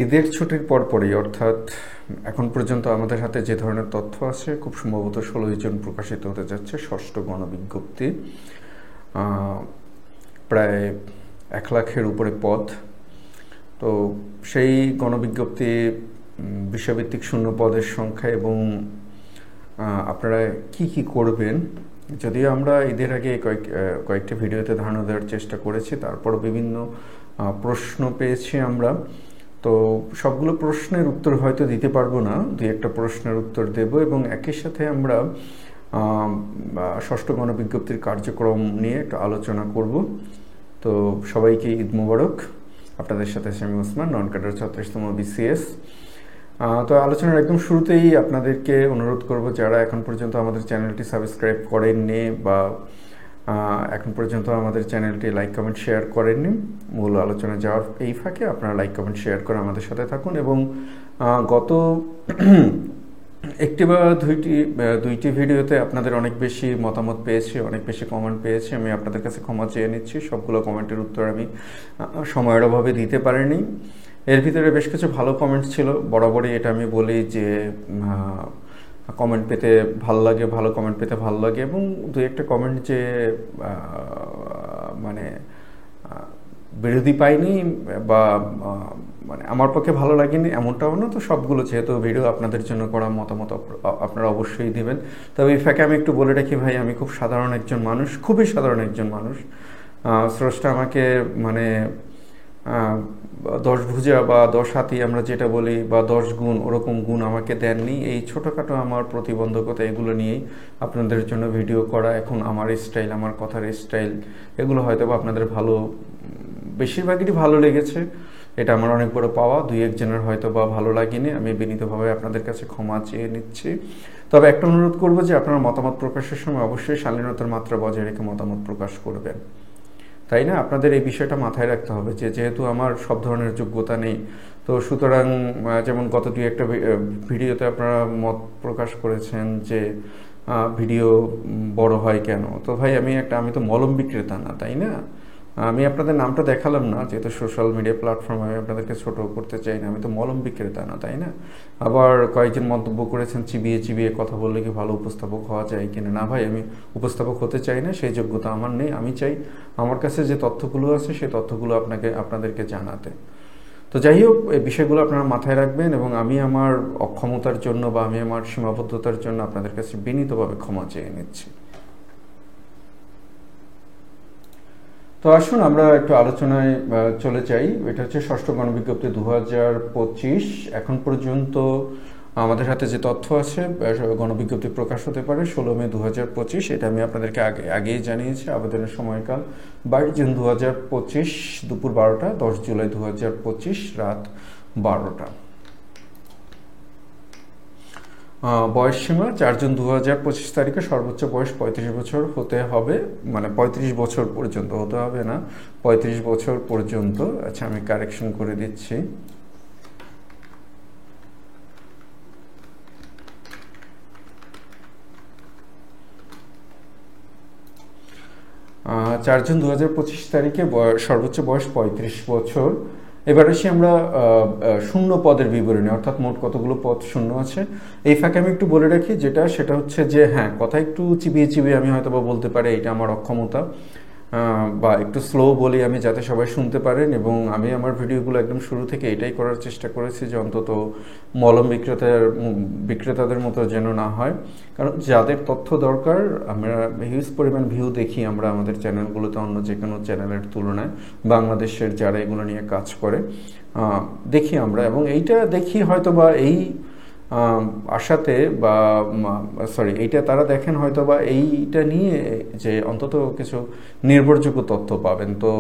ঈদের ছুটির পরপরই অর্থাৎ এখন পর্যন্ত আমাদের হাতে যে ধরনের তথ্য আছে খুব সম্ভবত 16 জন প্রকাশিত হতে যাচ্ছে ষষ্ঠ গণবিজ্ঞপ্তি। প্রায় 1,00,000-এর উপরে পদ। তো সেই গণবিজ্ঞপ্তি বিষয়ভিত্তিক শূন্য পদের সংখ্যা এবং আপনারা কি কি করবেন, যদিও আমরা ঈদের আগে কয়েকটি ভিডিওতে ধারণা দেওয়ার চেষ্টা করেছি, তারপরও বিভিন্ন প্রশ্ন পেয়েছি আমরা। তো সবগুলো প্রশ্নের উত্তর হয়তো দিতে পারবো না, দুই একটা প্রশ্নের উত্তর দেব এবং একই সাথে আমরা ষষ্ঠ গণবিজ্ঞপ্তির কার্যক্রম নিয়ে একটা আলোচনা করব। তো সবাইকে ঈদ মোবারক। আপনাদের সাথে আমি ওসমান, নন ক্যাডার 36তম BCS। তো আলোচনার একদম শুরুতেই আপনাদেরকে অনুরোধ করব, যারা এখন পর্যন্ত আমাদের চ্যানেলটি সাবস্ক্রাইব করেননি বা এখন পর্যন্ত আমাদের চ্যানেলটি লাইক কমেন্ট শেয়ার করেননি, মূল আলোচনা যাওয়ার এই ফাঁকে আপনারা লাইক কমেন্ট শেয়ার করে আমাদের সাথে থাকুন। এবং গত একটি বা দুইটি ভিডিওতে আপনাদের অনেক বেশি মতামত পেয়েছি, অনেক বেশি কমেন্ট পেয়েছি। আমি আপনাদের কাছে ক্ষমা চেয়ে নিচ্ছি, সবগুলো কমেন্টের উত্তর আমি সময়ের অভাবে দিতে পারিনি। এর ভিতরে বেশ কিছু ভালো কমেন্টস ছিল। বরাবরই এটা আমি বলি যে কমেন্ট পেতে ভাল লাগে, ভালো কমেন্ট পেতে ভালো লাগে, এবং দুই একটা কমেন্ট যে মানে বিরোধী পাইনি বা মানে আমার পক্ষে ভালো লাগেনি এমনটাও না। তো সবগুলো যেহেতু ভিডিও আপনাদের জন্য করা, মতামত আপনারা অবশ্যই দিবেন। তবে এই ফাঁকে আমি একটু বলে রাখি ভাই, আমি খুব সাধারণ একজন মানুষ, খুবই সাধারণ একজন মানুষ। স্রষ্টা আমাকে মানে 10 ভুজা বা 10 হাতি আমরা যেটা বলি, বা 10 গুণ, ওরকম গুণ আমাকে দেননি। এই ছোটোখাটো আমার প্রতিবন্ধকতা, এগুলো নিয়েই আপনাদের জন্য ভিডিও করা। এখন আমার স্টাইল, আমার কথার স্টাইল, এগুলো হয়তো বা আপনাদের বেশিরভাগই ভালো লেগেছে। এটা আমার অনেক বড় পাওয়া। দুই একজনের হয়তো বা ভালো লাগেনি, আমি বিনীতভাবে আপনাদের কাছে ক্ষমা চেয়ে নিচ্ছি। তবে একটা অনুরোধ করবো যে আপনারা মতামত প্রকাশের সময় অবশ্যই শালীনতার মাত্রা বজায় রেখে মতামত প্রকাশ করবেন, তাই না? আপনাদের এই বিষয়টা মাথায় রাখতে হবে যে যেহেতু আমার সব ধরনের যোগ্যতা নেই, তো সুতরাং যেমন গত দুই একটা ভিডিওতে আপনারা মত প্রকাশ করেছেন যে ভিডিও বড় হয় কেন। তো ভাই আমি তো মলম বিক্রেতা না, তাই না? আমি আপনাদের নামটা দেখালাম না, যেহেতু সোশ্যাল মিডিয়া প্ল্যাটফর্মে আমি আপনাদেরকে ছোট করতে চাই না। আমি তো মলম বিক্রেতা না, তাই না? আবার কয়েকজন মন্তব্য করেছেন চিবিয়ে চিবিয়ে কথা বললে কি ভালো উপস্থাপক হওয়া যায় কিনা। না ভাই, আমি উপস্থাপক হতে চাই না, সেই যোগ্যতা আমার নেই। আমি চাই আমার কাছে যে তথ্যগুলো আছে সেই তথ্যগুলো আপনাদেরকে জানাতে। তো যাই হোক, এই বিষয়গুলো আপনারা মাথায় রাখবেন এবং আমি আমার অক্ষমতার জন্য বা আমি আমার সীমাবদ্ধতার জন্য আপনাদের কাছে বিনীতভাবে ক্ষমা চেয়ে নিচ্ছি। তো আসুন আমরা একটু আলোচনায় চলে যাই। এটা হচ্ছে ষষ্ঠ গণবিজ্ঞপ্তি 2025। এখন পর্যন্ত আমাদের হাতে যে তথ্য আছে, গণবিজ্ঞপ্তি প্রকাশ হতে পারে 16 মে 2025। এটা আমি আপনাদেরকে আগেই জানিয়েছি। আবেদনের সময়কাল 22 জুন 2025 দুপুর 12টা, 10 জুলাই 2025 রাত 12টা। বয়সসীমা 4 জুন 2025 তারিখে সর্বোচ্চ বয়স 35 বছর হতে হবে, মানে 35 বছর পর্যন্ত হতে হবে না, 35 বছর পর্যন্ত। আচ্ছা, আমি কারেকশন করে দিচ্ছি। 4 জুন 2025 তারিখে সর্বোচ্চ বয়স 35 বছর। এবার আসি আমরা শূন্য পদের বিবরণী, অর্থাৎ মোট কতগুলো পদ শূন্য আছে। এই ফাঁকে আমি একটু বলে রাখি, সেটা হচ্ছে যে হ্যাঁ, কথা একটু চিবিয়ে চিবিয়ে আমি হয়তো বা বলতে পারি, এটা আমার অক্ষমতা, বা একটু স্লো বলি আমি, যাতে সবাই শুনতে পারেন। এবং আমি আমার ভিডিওগুলো একদম শুরু থেকে এটাই করার চেষ্টা করেছি যে অন্তত মলম বিক্রেতাদের মতো যেন না হয়। কারণ যাদের তথ্য দরকার, আমরা হিউজ পরিমাণ ভিউ দেখি আমরা আমাদের চ্যানেলগুলোতে অন্য যে কোনো চ্যানেলের তুলনায়, বাংলাদেশের যারা এগুলো নিয়ে কাজ করে দেখি আমরা, এবং এইটা দেখি হয়তো বা এই আশাতে বা এইটা তারা দেখেন হয়তো বা এইটা নিয়ে যে অন্তত কিছু নির্ভরযোগ্য তথ্য পাবেন। তো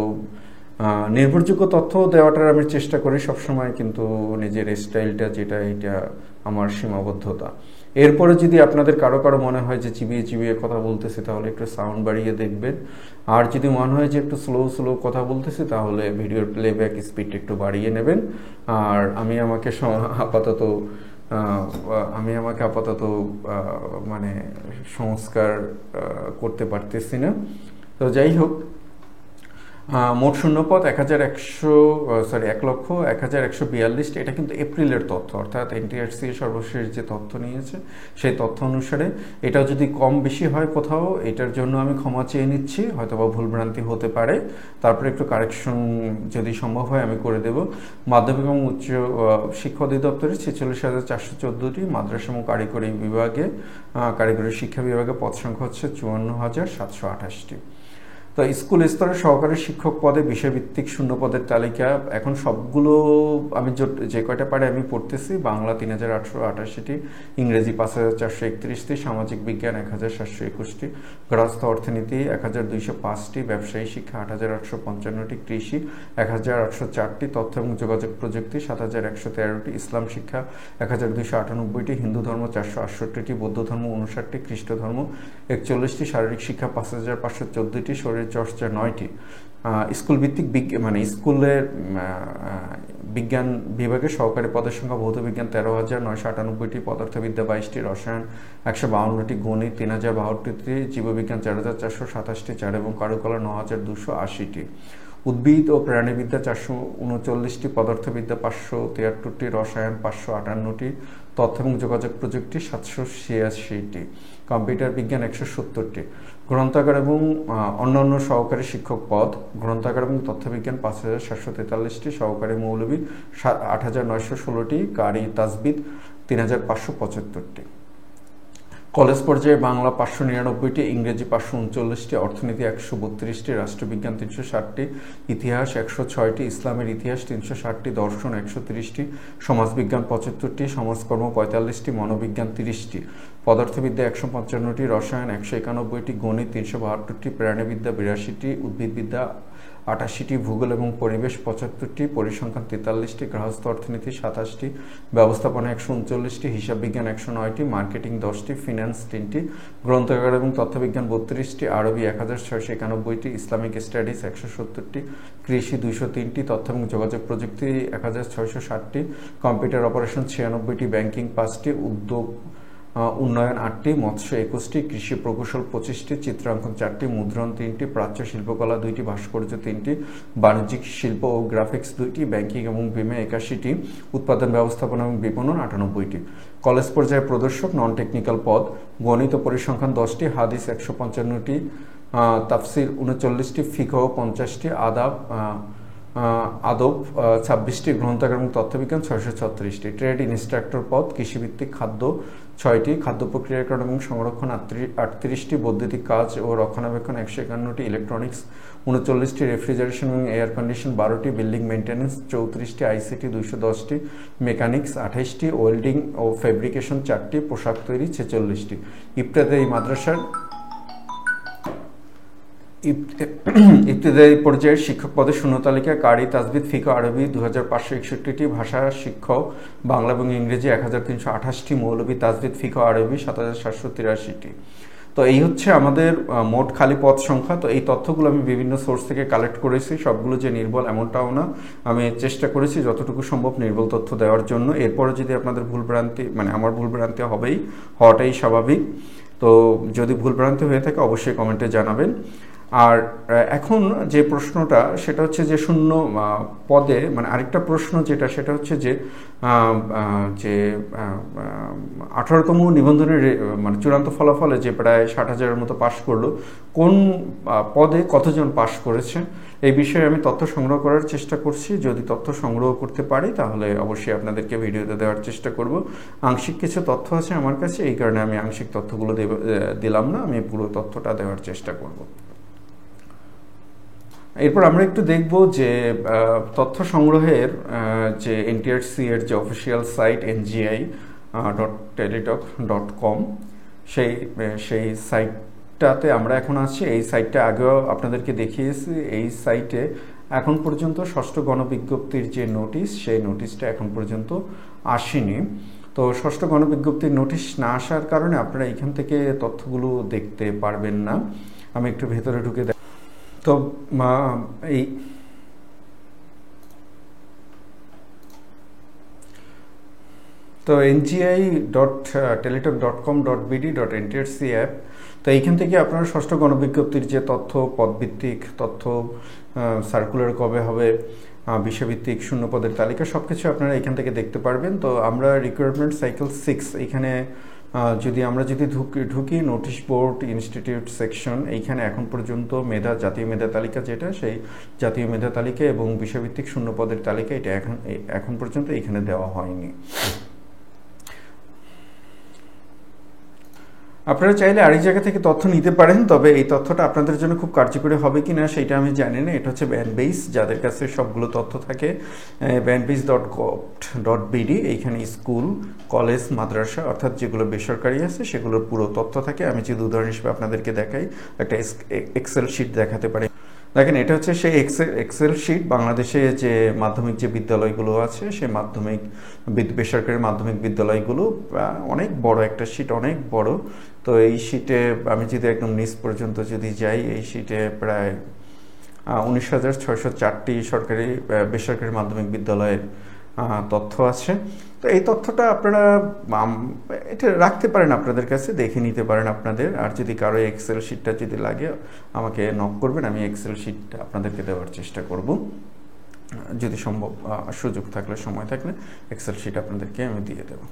নির্ভরযোগ্য তথ্য দেওয়াটার আমি চেষ্টা করি সবসময়, কিন্তু নিজের স্টাইলটা যেটা, এটা আমার সীমাবদ্ধতা। এরপরে যদি আপনাদের কারো মনে হয় যে চিবিয়ে চিবিয়ে কথা বলতেছে, তাহলে একটু সাউন্ড বাড়িয়ে দেখবেন। আর যদি মনে হয় যে একটু স্লো কথা বলতেছে, তাহলে ভিডিওর প্লেব্যাক স্পিড একটু বাড়িয়ে নেবেন। আর আমাকে আপাতত মানে সংস্কার করতে পারতেছি না। তো যাই হোক, মোট শূন্যপদ 1,142, এটা কিন্তু এপ্রিলের তথ্য, অর্থাৎ এনটিআরসি সর্বশেষ যে তথ্য নিয়েছে সেই তথ্য অনুসারে। এটা যদি কম বেশি হয় কোথাও, এটার জন্য আমি ক্ষমা চেয়ে নিচ্ছি, হয়তোবা ভুলভ্রান্তি হতে পারে, তারপরে একটু কারেকশন যদি সম্ভব হয় আমি করে দেব। মাধ্যমিক এবং উচ্চ শিক্ষা অধিদপ্তরে 46,414টি, মাদ্রাসা এবং কারিগরি বিভাগে কারিগরি শিক্ষা বিভাগে পদ সংখ্যা হচ্ছে 54,728টি। তো স্কুল স্তরের সহকারী শিক্ষক পদে বিষয়ভিত্তিক শূন্য পদের তালিকা এখন সবগুলো আমি যে কয়টা পারে আমি পড়তেছি। বাংলা 3,888টি, ইংরেজি 5,431টি, সামাজিক বিজ্ঞান 1,721টি, গৃহস্থ অর্থনীতি 1,205টি, ব্যবসায়ী শিক্ষা 8,855টি, কৃষি 1,804টি, তথ্য এবং যোগাযোগ প্রযুক্তি 7,113টি, ইসলাম শিক্ষা 1,298টি, হিন্দু ধর্ম 468টি, বৌদ্ধ ধর্ম 59টি, খ্রিস্ট ধর্ম 41টি, শারীরিক শিক্ষা 5,514টি, চর্চা 9টি, স্কুল ভিত্তিক মানে স্কুলের বিজ্ঞান বিভাগে সহকারী পদের সংখ্যা ভৌত বিজ্ঞান 13,998টি, পদার্থবিদ্যা 22টি, রসায়ন 152টি, গণিত 3,062টি, জীববিজ্ঞান 4,427টি, চার এবং কারুকলা 9,280টি, উদ্ভিদ ও প্রাণীবিদ্যা 439টি, পদার্থবিদ্যা 573টি, রসায়ন 558টি, তথ্য এবং যোগাযোগ প্রযুক্তি 786টি, কম্পিউটার বিজ্ঞান 170টি, গ্রন্থাগার এবং অন্যান্য সহকারী শিক্ষক পদ, গ্রন্থাগার এবং তথ্যবিজ্ঞান 5,743টি, সহকারী মৌলভী 8,916টি, কারি তাজবিদ 3,575টি। কলেজ পর্যায়ে বাংলা 599টি, ইংরেজি 539টি, অর্থনীতি 132টি, রাষ্ট্রবিজ্ঞান 360টি, ইতিহাস 106টি, ইসলামের ইতিহাস 360টি, দর্শন 130টি, সমাজবিজ্ঞান 75টি, সমাজকর্ম 45টি, মনোবিজ্ঞান 30টি, পদার্থবিদ্যা 155টি, রসায়ন 191টি, গণিত 372টি, প্রাণীবিদ্যা 82টি, উদ্ভিদবিদ্যা 88টি, ভূগোল এবং পরিবেশ 75টি, পরিসংখ্যান 43টি, গৃহস্থ অর্থনীতি 27টি, ব্যবস্থাপনা 139টি, হিসাব বিজ্ঞান 109টি, মার্কেটিং 10টি, ফিন্যান্স 3টি, গ্রন্থাগার এবং তথ্যবিজ্ঞান 32টি, আরবি 1,691টি, ইসলামিক স্টাডিজ 170টি, কৃষি 203টি, তথ্য এবং যোগাযোগ প্রযুক্তি 1,660টি, কম্পিউটার অপারেশন 96টি, ব্যাংকিং 5টি, উদ্যোগ উন্নয়ন 8টি, মৎস্য 21টি, কৃষি প্রকৌশল 25টি, চিত্রাঙ্কন 4টি, মুদ্রণ 3টি, প্রাচ্য শিল্পকলা 2টি, ভাস্কর্য 3টি, বাণিজ্যিক শিল্প ও গ্রাফিক্স 2টি, ব্যাংকিং এবং বিমা 81টি, উৎপাদন ব্যবস্থাপনা এবং বিপণন 98টি। কলেজ পর্যায়ে প্রদর্শক নন টেকনিক্যাল পদ, গণিত ও পরিসংখ্যান 10টি, হাদিস 155টি, তাফসির 39টি, ফিকহ 50টি, আদব 26টি, গ্রন্থাগার এবং তথ্যবিজ্ঞান 636টি। ট্রেড ইনস্ট্রাক্টর পদ, কৃষিভিত্তিক খাদ্য 6টি, খাদ্য প্রক্রিয়াকরণ এবং সংরক্ষণ 38টি, বৈদ্যুতিক কাজ ও রক্ষণাবেক্ষণ 151টি, ইলেকট্রনিক্স 39টি, রেফ্রিজারেশন এবং এয়ার কন্ডিশন 12টি, বিল্ডিং মেইনটেন্যান্স 34টি, আইসিটি 210টি, মেকানিক্স 28টি, ওয়েল্ডিং ও ফেব্রিকেশন 4টি, পোশাক তৈরি 46টি। ইবতেদায়ী মাদ্রাসার ইবতেদায়ী পর্যায়ের শিক্ষক পদের শূন্য তালিকা: কারি, তাজবিদ, ফিকহ, আরবি 2561টি, ভাষা শিক্ষক বাংলা এবং ইংরেজি 1328টি, মৌলভী, তাজবিদ, ফিকহ, আরবি 7783টি। তো এই হচ্ছে আমাদের মোট খালি পদ সংখ্যা। তো এই তথ্যগুলো আমি বিভিন্ন সোর্স থেকে কালেক্ট করেছি, সবগুলো যে নির্ভুল এমনটাও না, আমি চেষ্টা করেছি যতটুকু সম্ভব নির্ভুল তথ্য দেওয়ার জন্য। এরপরে যদি আপনাদের ভুলভ্রান্তি, মানে আমার ভুলভ্রান্তি হওয়াটাই স্বাভাবিক। তো যদি ভুলভ্রান্তি হয়ে থাকে অবশ্যই কমেন্টে জানাবেন। আর এখন যে প্রশ্নটা সেটা হচ্ছে যে শূন্য পদে, মানে আরেকটা প্রশ্ন যেটা, সেটা হচ্ছে যে 18তম নিবন্ধনের মানে চূড়ান্ত ফলাফলে যে প্রায় 60,000-এর মতো পাশ করলো, কোন পদে কতজন পাশ করেছে এই বিষয়ে আমি তথ্য সংগ্রহ করার চেষ্টা করছি। যদি তথ্য সংগ্রহ করতে পারি তাহলে অবশ্যই আপনাদেরকে ভিডিওতে দেওয়ার চেষ্টা করব। আংশিক কিছু তথ্য আছে আমার কাছে, এই কারণে আমি আংশিক তথ্যগুলো দিলাম না, আমি পুরো তথ্যটা দেওয়ার চেষ্টা করব। এরপর আমরা একটু দেখব যে তথ্য সংগ্রহের যে এনটিআরসি এর যে অফিসিয়াল সাইট NGI.teletalk.com, সেই সাইটটাতে আমরা এখন আছি। এই সাইটটা আগেও আপনাদেরকে দেখিয়েছি। এই সাইটে এখন পর্যন্ত ষষ্ঠ গণবিজ্ঞপ্তির যে নোটিশ, সেই নোটিশটা এখন পর্যন্ত আসেনি। তো ষষ্ঠ গণবিজ্ঞপ্তির নোটিশ না আসার কারণে আপনারা এখান থেকে তথ্যগুলো দেখতে পারবেন না। আমি একটু ভেতরে ঢুকে তো NGI.teletalk.com.bd.ntrc app, তো এইখান থেকে আপনারা ষষ্ঠ গণবিজ্ঞপ্তির যে তথ্য, পদভিত্তিক তথ্য, সার্কুলার কবে হবে, বিষয়ভিত্তিক শূন্য পদের তালিকা, সব কিছু আপনারা এখান থেকে দেখতে পারবেন। তো আমরা রিক্রুটমেন্ট সাইকেল 6 এখানে যদি ঢুকি নোটিশ বোর্ড ইনস্টিটিউট সেকশন, এইখানে এখন পর্যন্ত জাতীয় মেধা তালিকা যেটা, সেই জাতীয় মেধা তালিকা এবং বিষয়ভিত্তিক শূন্য পদের তালিকা এটা এখন পর্যন্ত এখানে দেওয়া হয়নি। আপনারা চাইলে আরেক জায়গা থেকে তথ্য নিতে পারেন, তবে এই তথ্যটা আপনাদের জন্য খুব কার্যকরী হবে কি না সেটা আমি জানি না। এটা হচ্ছে ব্যানবেস, যাদের কাছে সবগুলো তথ্য থাকে, banbase.gov.bd, এইখানে স্কুল, কলেজ, মাদ্রাসা অর্থাৎ যেগুলো বেসরকারি আছে সেগুলোর পুরো তথ্য থাকে। আমি যদি উদাহরণ হিসেবে আপনাদেরকে দেখাই, একটা এক্সেল শিট দেখাতে পারি। দেখেন, এটা হচ্ছে সেই এক্সেল শিট। বাংলাদেশে যে মাধ্যমিক যে বিদ্যালয়গুলো আছে, সেই বেসরকারি মাধ্যমিক বিদ্যালয়গুলো অনেক বড় একটা শিট, অনেক বড়। তো এই শিটে আমি যদি একদম নিচ পর্যন্ত যদি যাই, এই শিটে প্রায় 19,604টি বেসরকারি মাধ্যমিক বিদ্যালয়ের তথ্য আছে। তো এই তথ্যটা আপনারা এটা রাখতে পারেন, আপনাদের কাছে দেখে নিতে পারেন আপনাদের। আর যদি কারো এক্সেল শিটটা যদি লাগে আমাকে নক করবেন, আমি এক্সেল শিটটা আপনাদেরকে দেওয়ার চেষ্টা করব। যদি সম্ভব, সুযোগ থাকলে, সময় থাকলে এক্সেল শিট আপনাদেরকে আমি দিয়ে দেবো।